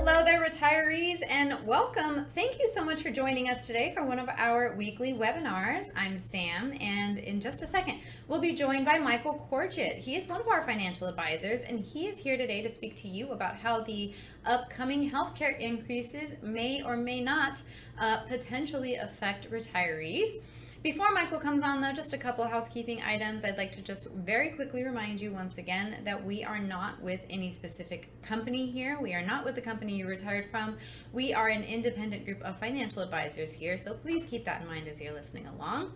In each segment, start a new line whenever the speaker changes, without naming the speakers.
Hello there, retirees, and welcome. Thank you so much for joining us today for one of our weekly webinars. I'm Sam, and in just a second, we'll be joined by Michael Corgett. He is one of our financial advisors, and he is here today to speak to you about how the upcoming healthcare increases may or may not potentially affect retirees. Before Michael comes on, though, just a couple housekeeping items. I'd like to just very quickly remind you once again that we are not with any specific company here. We are not with the company you retired from. We are an independent group of financial advisors here, so please keep that in mind as you're listening along.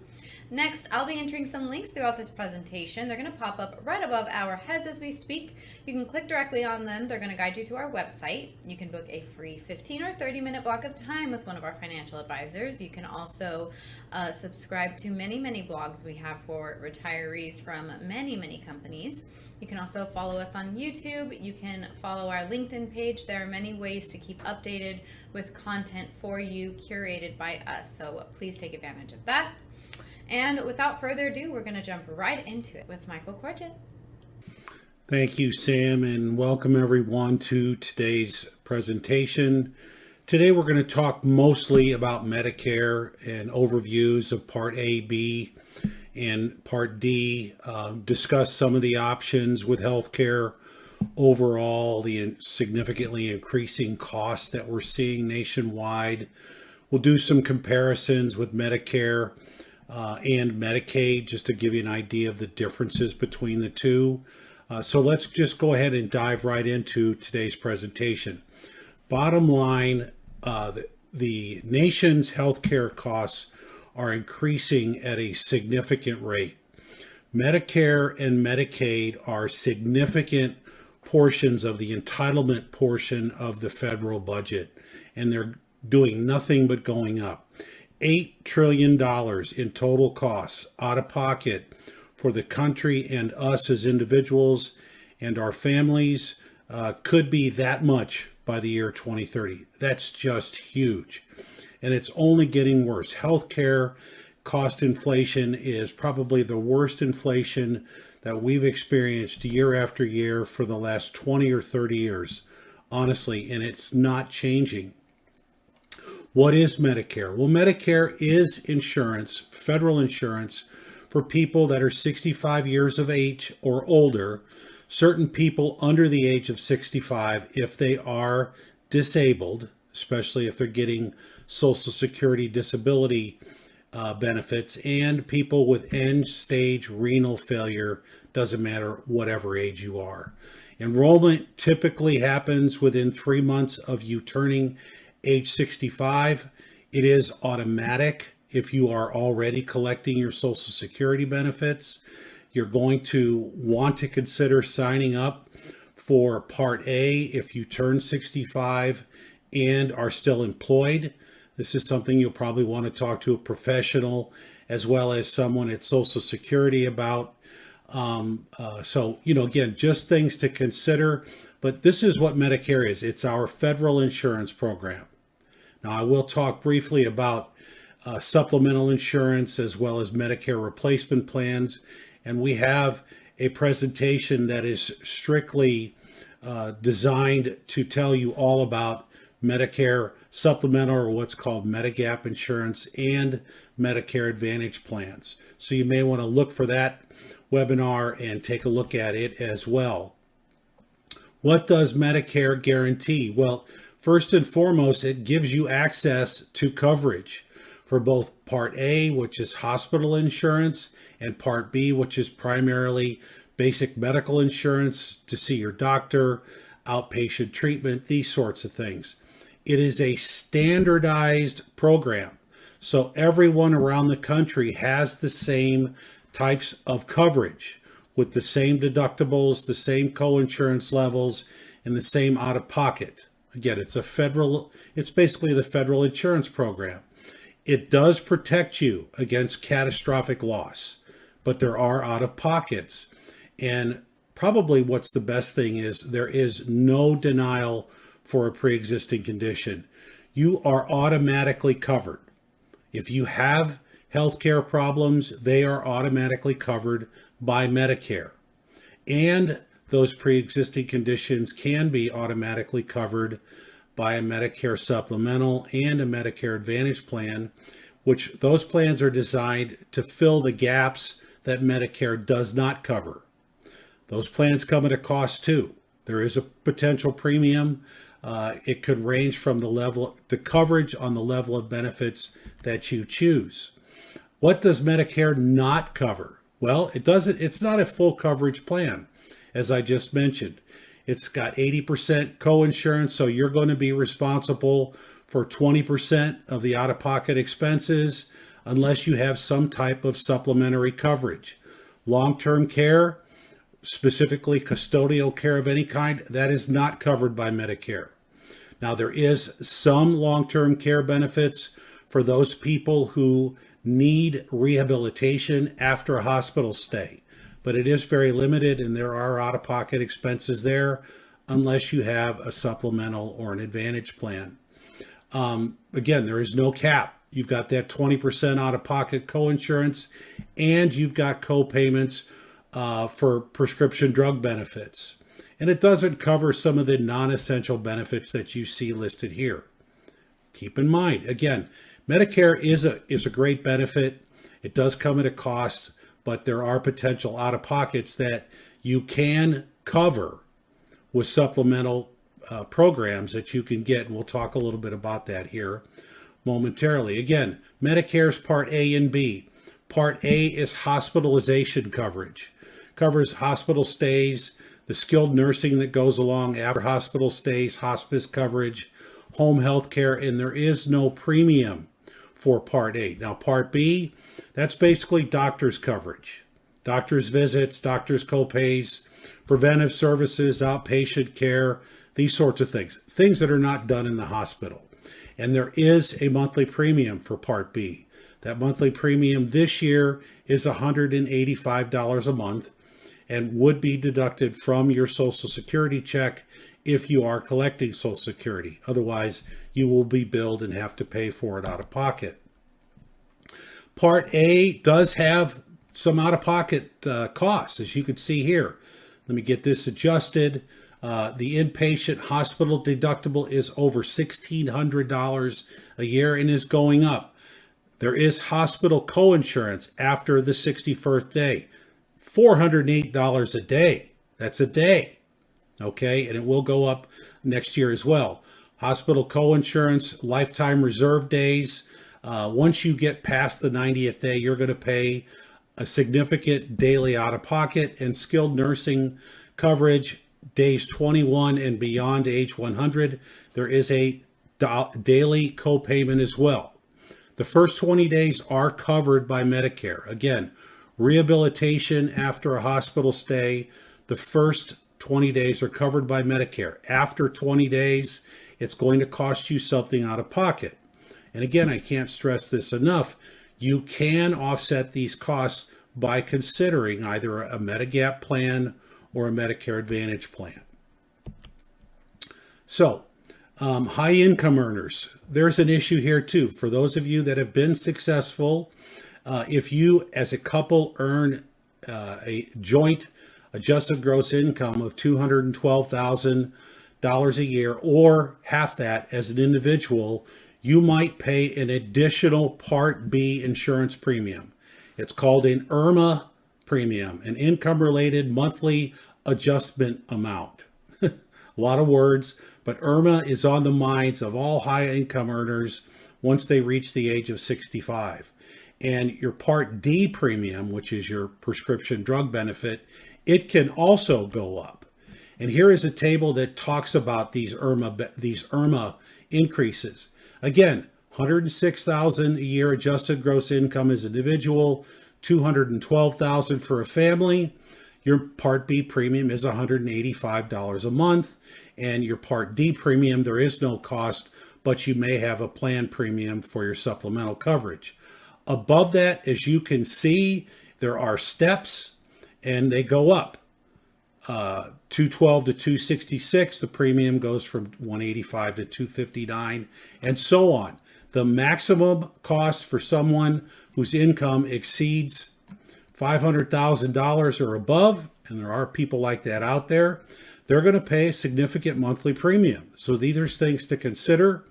Next, I'll be entering some links throughout this presentation. They're going to pop up right above our heads as we speak. You can click directly on them. They're going to guide you to our website. You can book a free 15 or 30-minute block of time with one of our financial advisors. You can also subscribe to many blogs we have for retirees from many companies. You can also follow us on YouTube. You can follow our LinkedIn page. There are many ways to keep updated with content for you curated by us. So please take advantage of that. And without further ado, we're going to jump right into it with Michael Corgett.
Thank you, Sam, and welcome everyone to today's presentation. Today we're going to talk mostly about Medicare and overviews of Part A, B, and Part D, discuss some of the options with healthcare overall, the significantly increasing costs that we're seeing nationwide. We'll do some comparisons with Medicare and Medicaid, just to give you an idea of the differences between the two. So let's just go ahead and dive right into today's presentation. Bottom line, the nation's healthcare costs are increasing at a significant rate. Medicare and Medicaid are significant portions of the entitlement portion of the federal budget, and they're doing nothing but going up. $8 trillion in total costs out of pocket for the country and us as individuals and our families could be that much by the year 2030. That's just huge. And it's only getting worse. Healthcare cost inflation is probably the worst inflation that we've experienced year after year for the last 20 or 30 years, honestly, and it's not changing. What is Medicare? Well, Medicare is insurance, federal insurance, for people that are 65 years of age or older, certain people under the age of 65 if they are disabled, especially if they're getting Social Security disability benefits, and people with end-stage renal failure, doesn't matter whatever age you are. Enrollment typically happens within 3 months of you turning age 65. It is automatic if you are already collecting your Social Security benefits. You're going to want to consider signing up for Part A if you turn 65 and are still employed. This is something you'll probably want to talk to a professional as well as someone at Social Security about. So, again, just things to consider. But this is what Medicare is. It's our federal insurance program. Now, I will talk briefly about supplemental insurance as well as Medicare replacement plans. And we have a presentation that is strictly designed to tell you all about Medicare supplemental, or what's called Medigap insurance, and Medicare Advantage plans. So you may want to look for that webinar and take a look at it as well. What does Medicare guarantee? Well, first and foremost, it gives you access to coverage for both Part A, which is hospital insurance, and Part B, which is primarily basic medical insurance to see your doctor, outpatient treatment, these sorts of things. It is a standardized program, so everyone around the country has the same types of coverage with the same deductibles, the same coinsurance levels, and the same out-of-pocket. Again, it's basically the federal insurance program. It does protect you against catastrophic loss, but there are out-of-pockets. And probably what's the best thing is there is no denial for a pre-existing condition. You are automatically covered. If you have healthcare problems, they are automatically covered by Medicare. And those pre-existing conditions can be automatically covered by a Medicare supplemental and a Medicare Advantage plan, which those plans are designed to fill the gaps that Medicare does not cover. Those plans come at a cost too. There is a potential premium. It could range from the coverage on the level of benefits that you choose. What does Medicare not cover? Well, it's not a full coverage plan, as I just mentioned. It's got 80% co-insurance, so you're going to be responsible for 20% of the out-of-pocket expenses unless you have some type of supplementary coverage. Long-term care, specifically custodial care of any kind, that is not covered by Medicare. Now, there is some long-term care benefits for those people who need rehabilitation after a hospital stay, but it is very limited, and there are out-of-pocket expenses there unless you have a supplemental or an advantage plan. Again, there is no cap. You've got that 20% out-of-pocket co-insurance, and you've got co-payments for prescription drug benefits. And it doesn't cover some of the non-essential benefits that you see listed here. Keep in mind, again, Medicare is a great benefit. It does come at a cost, but there are potential out-of-pockets that you can cover with supplemental programs that you can get. And we'll talk a little bit about that here momentarily. Again, Medicare's Part A and B. Part A is hospitalization coverage. Covers hospital stays, the skilled nursing that goes along after hospital stays, hospice coverage, home health care, and there is no premium for Part A. Now, Part B, that's basically doctor's coverage. Doctor's visits, doctor's co-pays, preventive services, outpatient care, these sorts of things. Things that are not done in the hospital. And there is a monthly premium for Part B. That monthly premium this year is $185 a month and would be deducted from your Social Security check if you are collecting Social Security. Otherwise, you will be billed and have to pay for it out of pocket. Part A does have some out-of-pocket costs, as you can see here. Let me get this adjusted. The inpatient hospital deductible is over $1,600 a year and is going up. There is hospital co-insurance after the 61st day, $408 a day. That's a day, okay? And it will go up next year as well. Hospital co-insurance, lifetime reserve days. Once you get past the 90th day, you're going to pay a significant daily out-of-pocket, and skilled nursing coverage, days 21 and beyond age 100, there is a daily co-payment as well. The first 20 days are covered by Medicare. Again, rehabilitation after a hospital stay, the first 20 days are covered by Medicare. After 20 days, it's going to cost you something out of pocket. And again, I can't stress this enough. You can offset these costs by considering either a Medigap plan or a Medicare Advantage plan. So, high income earners, there's an issue here too. For those of you that have been successful, if you as a couple earn a joint adjusted gross income of $212,000 a year, or half that as an individual, you might pay an additional Part B insurance premium. It's called an IRMA premium, an income-related monthly adjustment amount. A lot of words, but IRMA is on the minds of all high-income earners once they reach the age of 65. And your Part D premium, which is your prescription drug benefit, it can also go up. And here is a table that talks about these IRMA increases. Again, $106,000 a year adjusted gross income as an individual, $212,000 for a family. Your Part B premium is $185 a month, and your Part D premium, there is no cost, but you may have a plan premium for your supplemental coverage. Above that, as you can see, there are steps, and they go up. 212 to 266, the premium goes from 185 to 259, and so on. The maximum cost for someone whose income exceeds $500,000 or above and there are people like that out there, they're going to pay a significant monthly premium. So these are things to consider,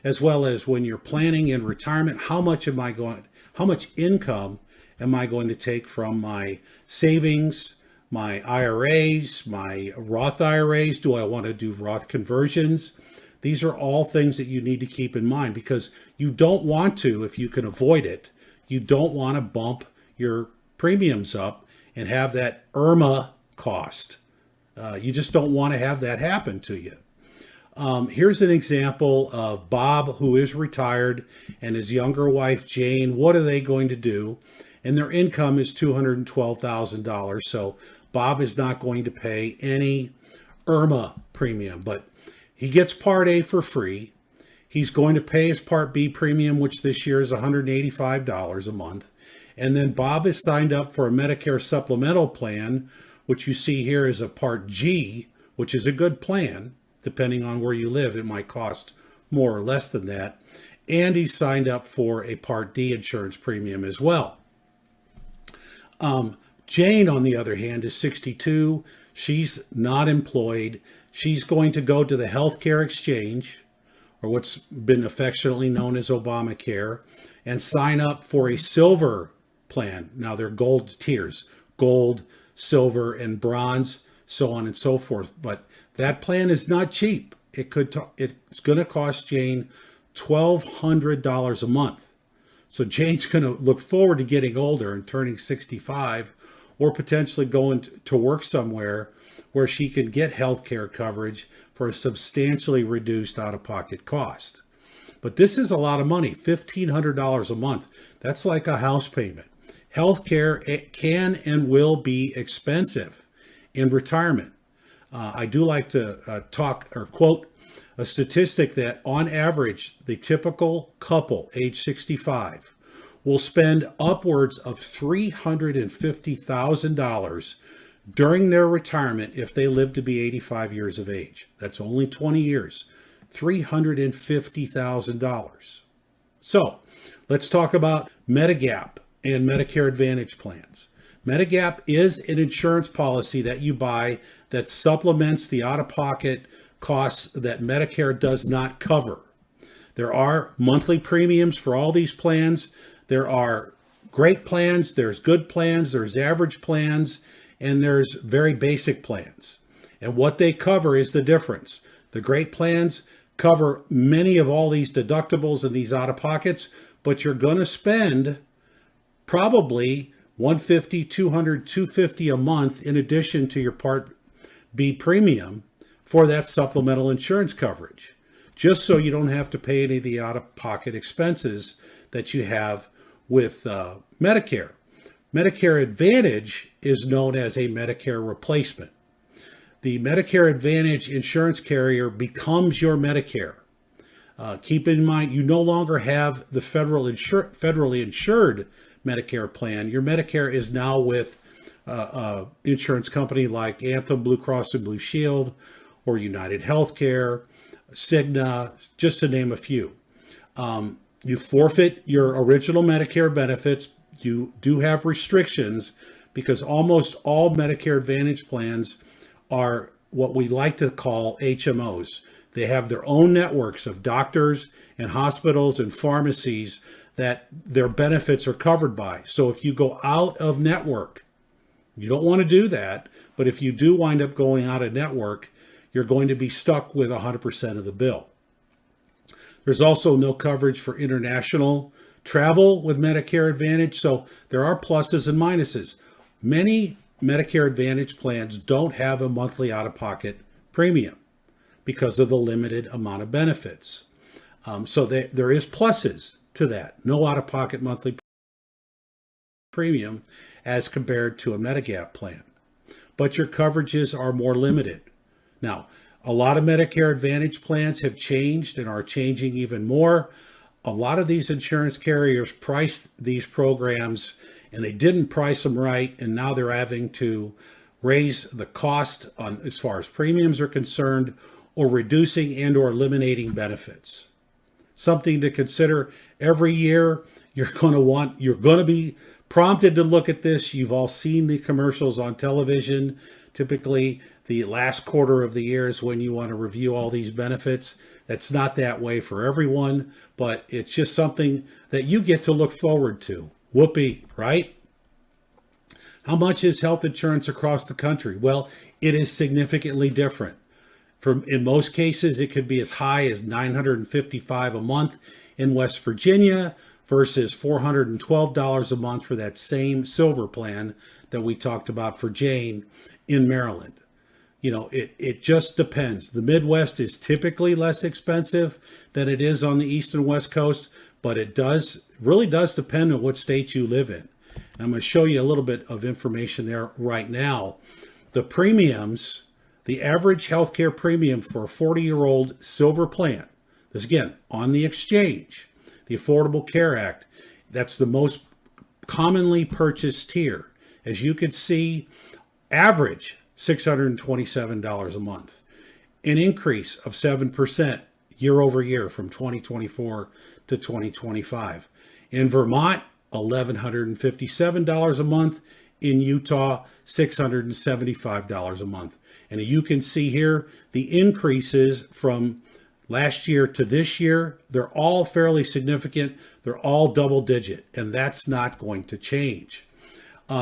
as well as when you're planning in retirement, how much income am I going to take from my savings, my IRAs, my Roth IRAs? Do I want to do Roth conversions? These are all things that you need to keep in mind, because you don't want to, if you can avoid it, you don't want to bump your premiums up and have that IRMA cost. You just don't want to have that happen to you. Here's an example of Bob, who is retired, and his younger wife, Jane. What are they going to do? And their income is $212,000. So Bob is not going to pay any IRMA premium, but he gets Part A for free. He's going to pay his Part B premium, which this year is $185 a month. And then Bob is signed up for a Medicare supplemental plan, which you see here is a Part G, which is a good plan. Depending on where you live, it might cost more or less than that. And he's signed up for a Part D insurance premium as well. Jane, on the other hand, is 62. She's not employed. She's going to go to the healthcare exchange, or what's been affectionately known as Obamacare, and sign up for a silver plan. Now, they're gold tiers: gold, silver, and bronze, so on and so forth. But that plan is not cheap. It's going to cost Jane $1,200 a month. So Jane's going to look forward to getting older and turning 65, or potentially going to work somewhere where she can get health care coverage for a substantially reduced out-of-pocket cost. But this is a lot of money, $1,500 a month. That's like a house payment. Healthcare can and will be expensive in retirement. I do like to talk or quote a statistic that on average, the typical couple age 65 will spend upwards of $350,000 during their retirement if they live to be 85 years of age. That's only 20 years, $350,000. So let's talk about Medigap and Medicare Advantage plans. Medigap is an insurance policy that you buy that supplements the out-of-pocket costs that Medicare does not cover. There are monthly premiums for all these plans. There are great plans, there's good plans, there's average plans, and there's very basic plans. And what they cover is the difference. The great plans cover many of all these deductibles and these out-of-pockets, but you're going to spend probably $150, $200, $250 a month in addition to your Part B premium for that supplemental insurance coverage, just so you don't have to pay any of the out-of-pocket expenses that you have with Medicare. Medicare Advantage is known as a Medicare replacement. The Medicare Advantage insurance carrier becomes your Medicare. Keep in mind, you no longer have the federally insured Medicare plan. Your Medicare is now with insurance company like Anthem, Blue Cross and Blue Shield, or United Healthcare, Cigna, just to name a few. You forfeit your original Medicare benefits. You do have restrictions because almost all Medicare Advantage plans are what we like to call HMOs. They have their own networks of doctors and hospitals and pharmacies that their benefits are covered by. So if you go out of network, you don't want to do that, but if you do wind up going out of network, you're going to be stuck with 100% of the bill. There's also no coverage for international travel with Medicare Advantage, so there are pluses and minuses. Many Medicare Advantage plans don't have a monthly out-of-pocket premium because of the limited amount of benefits. So there is pluses to that. No out-of-pocket monthly premium as compared to a Medigap plan. But your coverages are more limited. Now, a lot of Medicare Advantage plans have changed and are changing even more. A lot of these insurance carriers priced these programs and they didn't price them right, and now they're having to raise the cost on as far as premiums are concerned, or reducing and or eliminating benefits. Something to consider. Every year you're going to be prompted to look at this. You've all seen the commercials on television. Typically, the last quarter of the year is when you want to review all these benefits. That's not that way for everyone, but it's just something that you get to look forward to. Whoopee, right? How much is health insurance across the country? Well, it is significantly different. In most cases, it could be as high as $955 a month in West Virginia versus $412 a month for that same silver plan that we talked about for Jane in Maryland. It just depends. The Midwest is typically less expensive than it is on the East and West Coast, but it really does depend on what state you live in. I'm going to show you a little bit of information there right now. The premiums, the average healthcare premium for a 40-year-old silver plan, this again, on the exchange, the Affordable Care Act, that's the most commonly purchased tier. As you can see, average $627 a month, an increase of 7% year over year from 2024 to 2025. In Vermont, $1,157 a month. In Utah, $675 a month. And you can see here the increases from last year to this year. They're all fairly significant. They're all double digit, and that's not going to change.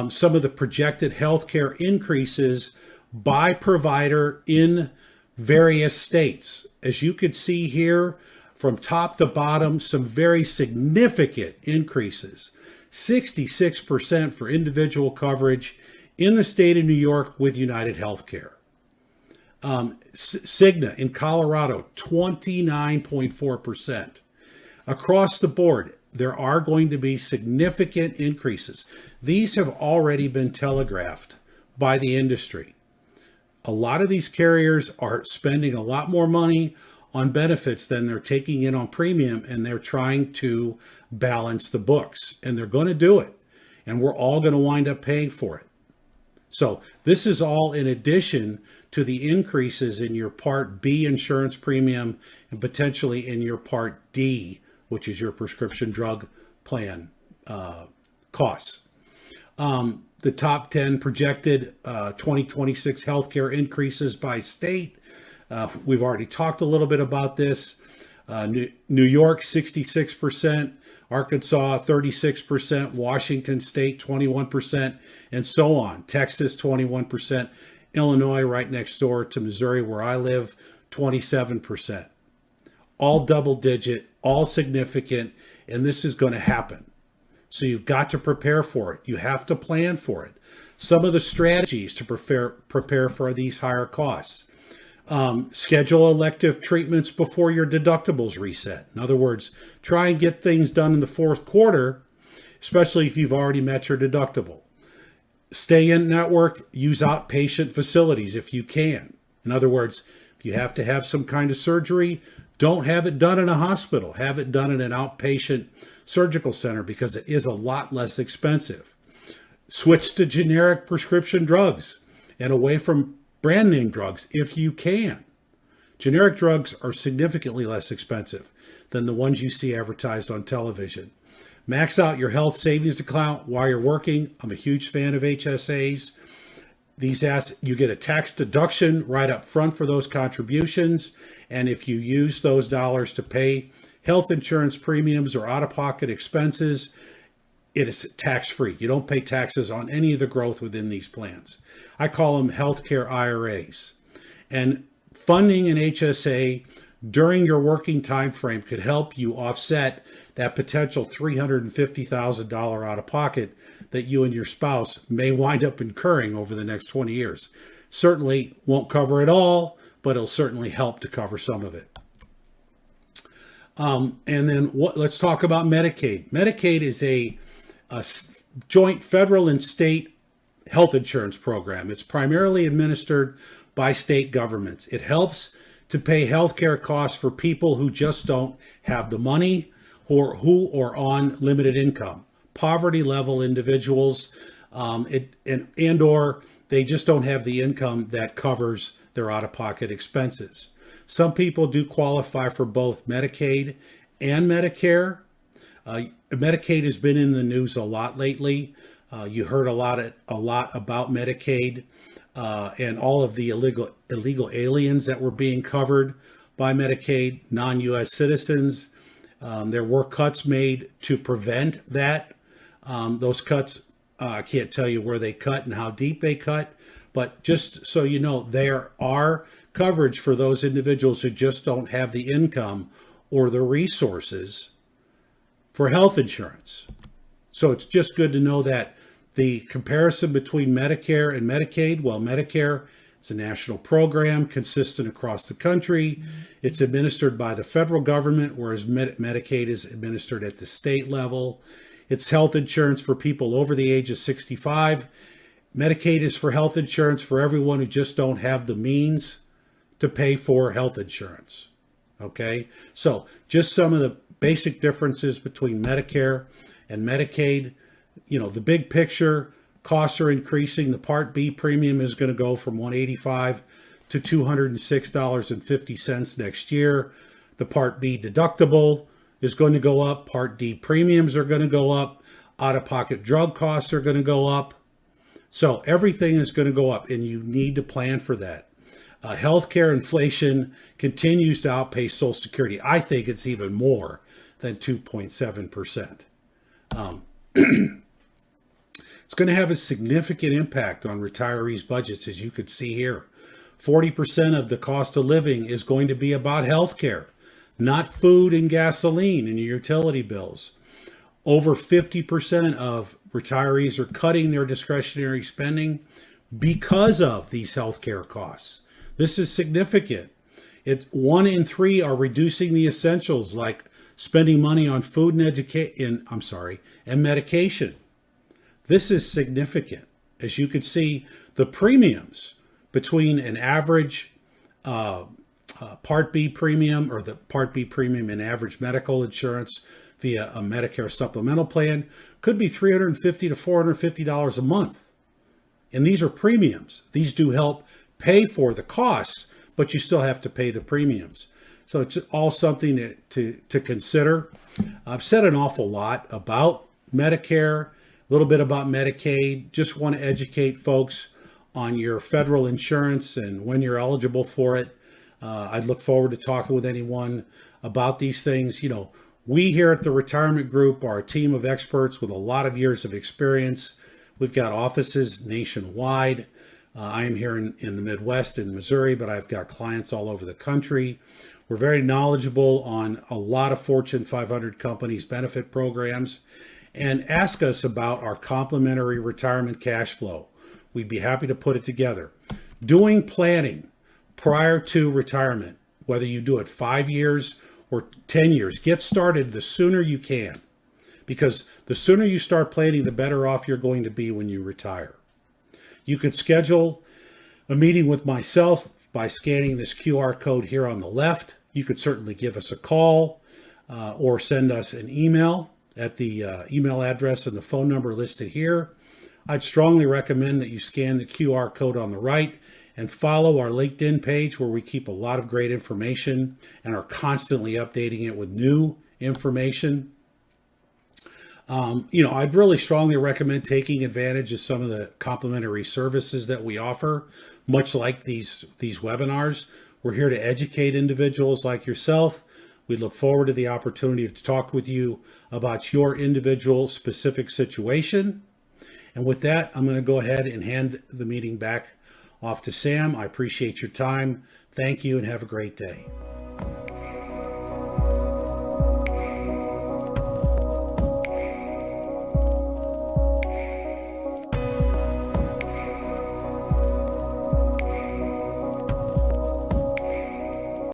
Some of the projected healthcare increases by provider in various states. As you can see here, from top to bottom, some very significant increases. 66% for individual coverage in the state of New York with United Healthcare. Cigna in Colorado, 29.4%. Across the board, there are going to be significant increases. These have already been telegraphed by the industry. A lot of these carriers are spending a lot more money on benefits than they're taking in on premium, and they're trying to balance the books, and they're going to do it, and we're all going to wind up paying for it. So this is all in addition to the increases in your Part B insurance premium and potentially in your Part D, which is your prescription drug plan costs. The top 10 projected 2026 healthcare increases by state. We've already talked a little bit about this. New York, 66%, Arkansas, 36%, Washington State, 21%, and so on. Texas, 21%. Illinois, right next door to Missouri, where I live, 27%. All double digit, all significant, and this is going to happen. So you've got to prepare for it. You have to plan for it. Some of the strategies to prepare for these higher costs. Schedule elective treatments before your deductibles reset. In other words, try and get things done in the fourth quarter, especially if you've already met your deductible. Stay in network, use outpatient facilities if you can. In other words, if you have to have some kind of surgery, don't have it done in a hospital. Have it done in an outpatient surgical center because it is a lot less expensive. Switch to generic prescription drugs and away from brand name drugs if you can. Generic drugs are significantly less expensive than the ones you see advertised on television. Max out your health savings account while you're working. I'm a huge fan of HSAs. You get a tax deduction right up front for those contributions. And if you use those dollars to pay health insurance premiums or out-of-pocket expenses, it is tax-free. You don't pay taxes on any of the growth within these plans. I call them healthcare IRAs. And funding an HSA during your working time frame could help you offset that potential $350,000 out of pocket that you and your spouse may wind up incurring over the next 20 years. Certainly won't cover it all, but it'll certainly help to cover some of it. And then let's talk about Medicaid. Medicaid is a joint federal and state health insurance program. It's primarily administered by state governments. It helps to pay healthcare costs for people who just don't have the money or who are on limited income, poverty level individuals, and or they just don't have the income that covers their out-of-pocket expenses. Some people do qualify for both Medicaid and Medicare. Medicaid has been in the news a lot lately. You heard a lot about Medicaid and all of the illegal aliens that were being covered by Medicaid, non-U.S. citizens. There were cuts made to prevent that. Those cuts, I can't tell you where they cut and how deep they cut, but just so you know, there are coverage for those individuals who just don't have the income or the resources for health insurance. So it's just good to know that the comparison between Medicare and Medicaid, well, Medicare is a national program consistent across the country. It's administered by the federal government, whereas Medicaid is administered at the state level. It's health insurance for people over the age of 65. Medicaid is for health insurance for everyone who just don't have the means to pay for health insurance. Okay, so just some of the basic differences between Medicare and Medicaid. You know, the big picture, costs are increasing. The Part B premium is going to go from $185 to $206.50 next year. The Part B deductible is going to go up. Part D premiums are going to go up. Out-of-pocket drug costs are going to go up. So everything is going to go up, and you need to plan for that. Healthcare inflation continues to outpace Social Security. I think it's even more than 2.7%. It's going to have a significant impact on retirees' budgets, as you could see here. 40% of the cost of living is going to be about healthcare, not food and gasoline and your utility bills. Over 50% of retirees are cutting their discretionary spending because of these healthcare costs. This is significant. 1 in 3 are reducing the essentials like spending money on food and medication. This is significant. As you can see, the premiums between an average Part B premium or the Part B premium in average medical insurance via a Medicare supplemental plan could be $350 to $450 a month. And these are premiums. These do help pay for the costs, but you still have to pay the premiums. So it's all something to consider. I've said an awful lot about Medicare, a little bit about Medicaid. Just want to educate folks on your federal insurance and when you're eligible for it. I'd look forward to talking with anyone about these things. You know, we here at the Retirement Group are a team of experts with a lot of years of experience. We've got offices nationwide. I am here in the Midwest in Missouri, but I've got clients all over the country. We're very knowledgeable on a lot of Fortune 500 companies' benefit programs. And ask us about our complimentary retirement cash flow. We'd be happy to put it together. Doing planning prior to retirement, whether you do it 5 years or 10 years, get started the sooner you can. Because the sooner you start planning, the better off you're going to be when you retire. You could schedule a meeting with myself by scanning this QR code here on the left. You could certainly give us a call or send us an email at the email address and the phone number listed here. I'd strongly recommend that you scan the QR code on the right and follow our LinkedIn page, where we keep a lot of great information and are constantly updating it with new information. I'd really strongly recommend taking advantage of some of the complimentary services that we offer, much like these webinars. We're here to educate individuals like yourself. We look forward to the opportunity to talk with you about your individual specific situation. And with that, I'm going to go ahead and hand the meeting back off to Sam. I appreciate your time. Thank you and have a great day.